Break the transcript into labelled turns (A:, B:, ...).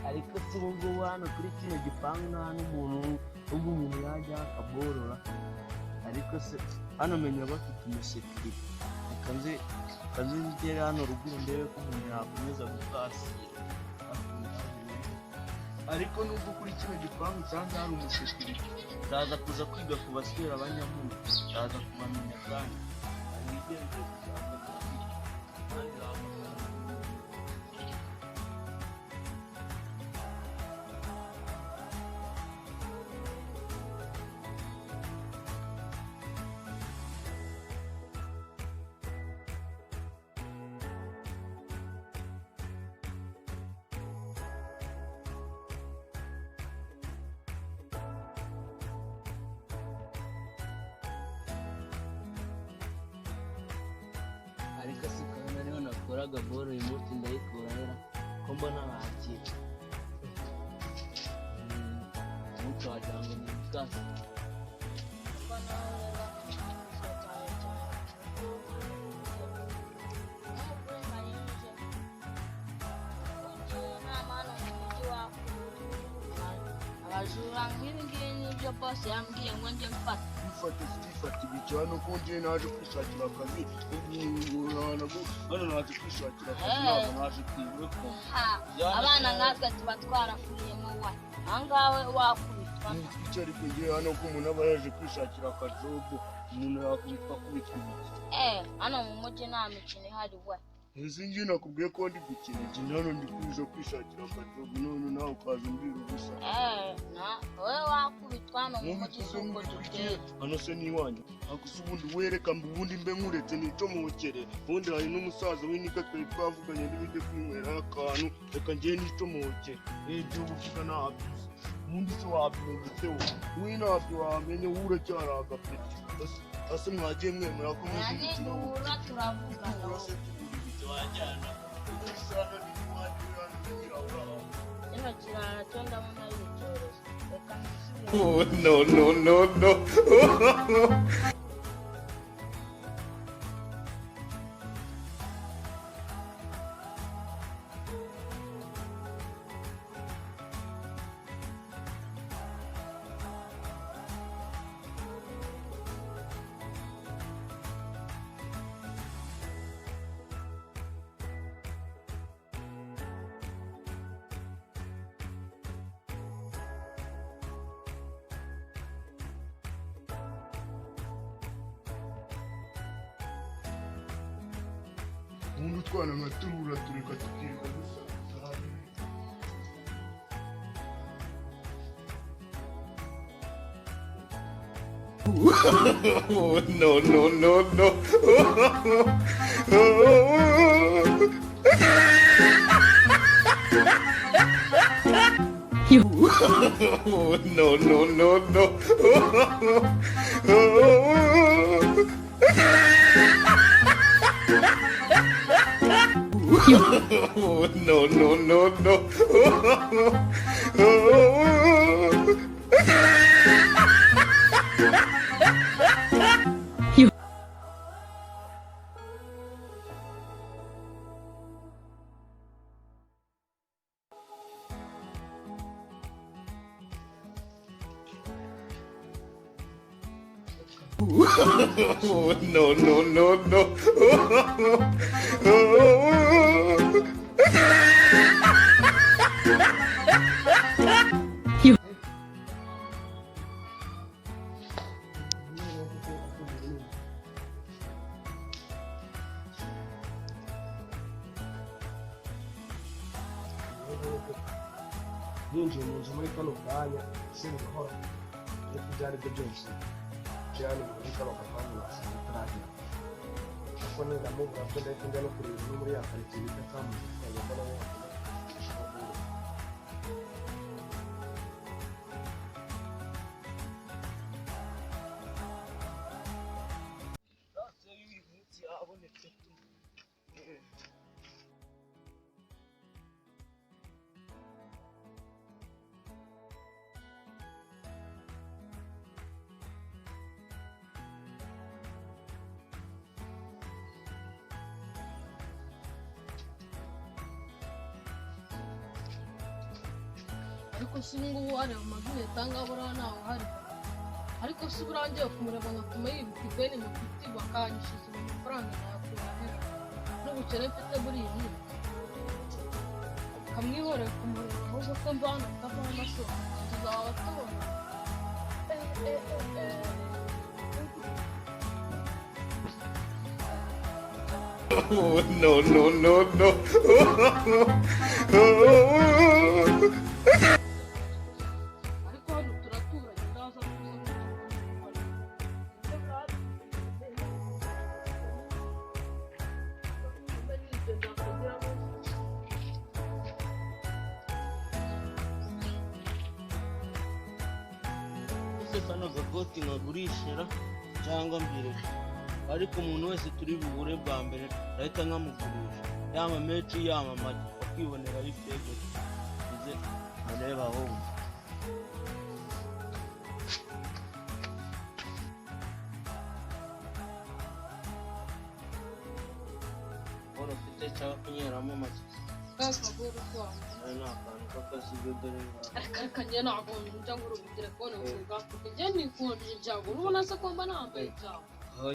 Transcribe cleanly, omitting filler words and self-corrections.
A: ariko si ubu ngubu hano kuri kino gipangu nta n'umuntu ubwo umuntu yajya akaborora ariko se hano menya bafite umusekirite reka nze ngere hano ruguru ndebe ko umuntu yakomeza gukasira ariko nubwo kuri kino gipangu usanga hari umusekirite ndaza kuza kwiga ku baswera abanyamuntu ndaza kubamenya kandi ibigenze gusanga ariko si kandi ariho nakoraga boro uyu munsi ndayikura hera ko mbona bakira umunsi wagira ngo ni ubutasi
B: abajura nk'ibi ngibi nibyo bose yambwiye ngo njye mfata
A: Fata ibicyo hano ko njye naje kwishakira akazi hano naje kwishakira akazi ntabwo naje kwibeko
B: abana nkatwe tuba twarakuyemo wa ahangawe wakubitwa
A: icyo ariko njye hano ko umuntu aba yaje kwishakira akajobu umuntu yakubitwa kubitwa ibiki
B: hano mu mujyi nta mikino ihari we
A: ese njye nakubwiye ko ndi gukina njye hano ndi kuza kwishakira akajobu none nawe ukaza umbwira ubusa
B: wowe wakubitwa hano mu mujyi z'uko duteye
A: hano se n'iwanyu gusa ubundi wereka ubundi mbe nkuretse nico muwukere ubundi hari n'umusaza w'inika twari twavuganye n'ibindi kwinyweraho akantu reka njye nico muwukere ibyo uvuga ntabyiza ubundi se wabyumvitseho we ntabyo wamenye uracyari agapeti ase mwagiye mwemera ko muzi umukino
B: nibura turavugana
A: wajyana umusana n'iwanyu hano nyiraho
B: ino kirara cyo ndabona ari icyorezo reka nisubire
A: no ubundi utwana nka turura tureka tukirirwa gusa no ninjiye mu nzu muri kano kanya sinkora ariko ibyo ari byo byose cyane muri kano kapangu nasanga itaragira kuko ninamubura byo ndahita njya no kureba no muri ya karitsiye bita kamuzi twagomba nawe
C: ariko si ubu ngubu wareba amazina tanga buriya ntawe uhari ariko si burangiye kumureba nkatuma yibika ideni mufite bakanyishyuza amafaranga nayakura hera n'ubukene mfite muri iyi minsi kamwihoreye kumureba ahubwo ko mbana atavamo amasoko tuzaba tubona
A: Oh, no, no, no, no.
C: ariko hano turaturanye ndaza
A: Kano gakoti nkagurishira cyangwa mbireke ariko umuntu wese turi buhure bwa mbere ahita nkamugurisha yama menshi yama amagi bakibonera ari feke ize areba aho ora ufite cyangwa kunyeramo amagi
C: kakaguru kwawe
A: ni akantu k'akazigo dore
C: ariko njye ntabwo njya ngura telefone ngo ngakuke njye nikundiye ibyago urabona se ko mba nambaye ibyago